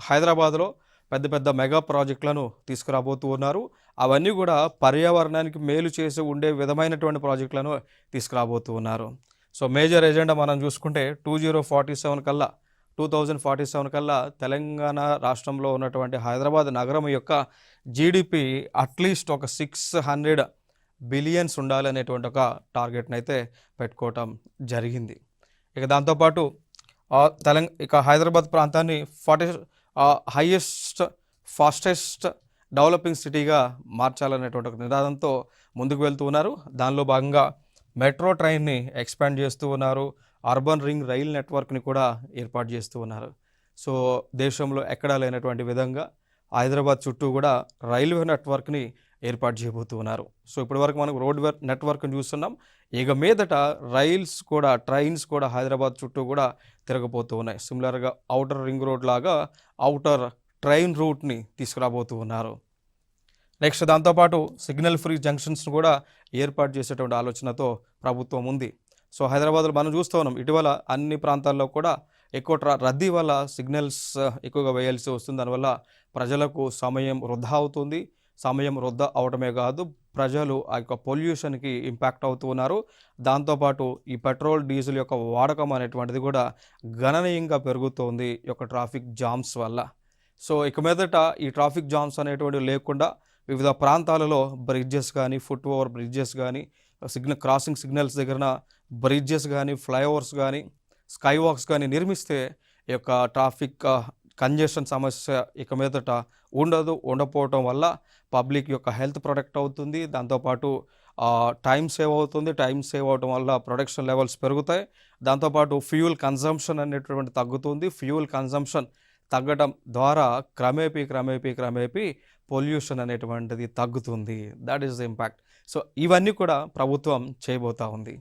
హైదరాబాద్లో పెద్ద పెద్ద మెగా ప్రాజెక్టులను తీసుకురాబోతూ ఉన్నారు. అవన్నీ కూడా పర్యావరణానికి మేలు చేసి ఉండే విధమైనటువంటి ప్రాజెక్టులను తీసుకురాబోతూ ఉన్నారు. సో మేజర్ ఎజెండా మనం చూసుకుంటే 2047 కల్లా తెలంగాణ రాష్ట్రంలో ఉన్నటువంటి హైదరాబాద్ నగరం యొక్క జీడిపి అట్లీస్ట్ ఒక 600 బిలియన్స్ ఉండాలనేటువంటి ఒక టార్గెట్ని అయితే పెట్టుకోవటం జరిగింది. ఇక దాంతోపాటు ఇక హైదరాబాద్ ప్రాంతాన్ని హైయెస్ట్ ఫాస్టెస్ట్ డెవలపింగ్ సిటీగా మార్చాలనేటువంటి ఒక నినాదంతో ముందుకు వెళ్తూ ఉన్నారు. దానిలో భాగంగా మెట్రో ట్రైన్ని ఎక్స్పాండ్ చేస్తూ ఉన్నారు. అర్బన్ రింగ్ రైల్ నెట్వర్క్ని కూడా ఏర్పాటు చేస్తూ ఉన్నారు. సో దేశంలో ఎక్కడా లేనటువంటి విధంగా హైదరాబాద్ చుట్టూ కూడా రైల్వే నెట్వర్క్ని ఏర్పాటు చేయబోతూ ఉన్నారు. సో ఇప్పటివరకు మనకు రోడ్ నెట్వర్క్ని చూస్తున్నాం. ఇక మీదట ట్రైన్స్ కూడా హైదరాబాద్ చుట్టూ కూడా తిరగబోతూ ఉన్నాయి. సిమిలర్గా అవుటర్ రింగ్ రోడ్ లాగా అవుటర్ ట్రైన్ రూట్ని తీసుకురాబోతూ ఉన్నారు. నెక్స్ట్ దాంతోపాటు సిగ్నల్ ఫ్రీ జంక్షన్స్ను కూడా ఏర్పాటు చేసేటువంటి ఆలోచనతో ప్రభుత్వం ఉంది. సో హైదరాబాద్లో మనం చూస్తూ ఉన్నాం, ఇటీవల అన్ని ప్రాంతాల్లో కూడా ఎక్కువ రద్దీ వల్ల సిగ్నల్స్ ఎక్కువగా వేయాల్సి వస్తుంది. దానివల్ల ప్రజలకు సమయం వృధా అవుతుంది. సమయం వృధా అవటమే కాదు, ప్రజలు ఆ యొక్క పొల్యూషన్కి ఇంపాక్ట్ అవుతూ ఉన్నారు. దాంతోపాటు ఈ పెట్రోల్ డీజిల్ యొక్క వాడకం అనేటువంటిది కూడా గణనీయంగా పెరుగుతోంది ఈ యొక్క ట్రాఫిక్ జామ్స్ వల్ల. సో ఇక మీదట ఈ ట్రాఫిక్ జామ్స్ అనేటువంటివి లేకుండా వివిధ ప్రాంతాలలో బ్రిడ్జెస్ కానీ, ఫుట్ ఓవర్ బ్రిడ్జెస్ కానీ, క్రాసింగ్ సిగ్నల్స్ దగ్గర బ్రిడ్జెస్ కానీ, ఫ్లైఓవర్స్ కానీ, స్కై వాక్స్ కానీ నిర్మిస్తే ఈ యొక్క ట్రాఫిక్ కంజెషన్ సమస్య ఇక మీదట ఉండకపోవటం వల్ల పబ్లిక్ యొక్క హెల్త్ ప్రొటెక్ట్ అవుతుంది. దాంతోపాటు టైం సేవ్ అవుతుంది. టైం సేవ్ అవడం వల్ల ప్రొడక్షన్ లెవెల్స్ పెరుగుతాయి. దాంతోపాటు ఫ్యూయల్ కన్జంప్షన్ అనేటువంటి తగ్గుతుంది. ఫ్యూయల్ కన్జంప్షన్ తగ్గడం ద్వారా క్రమేపీ పొల్యూషన్ అనేటువంటిది తగ్గుతుంది. That is the impact. So ఇవన్నీ కూడా ప్రభుత్వం చేయబోతూ ఉంది.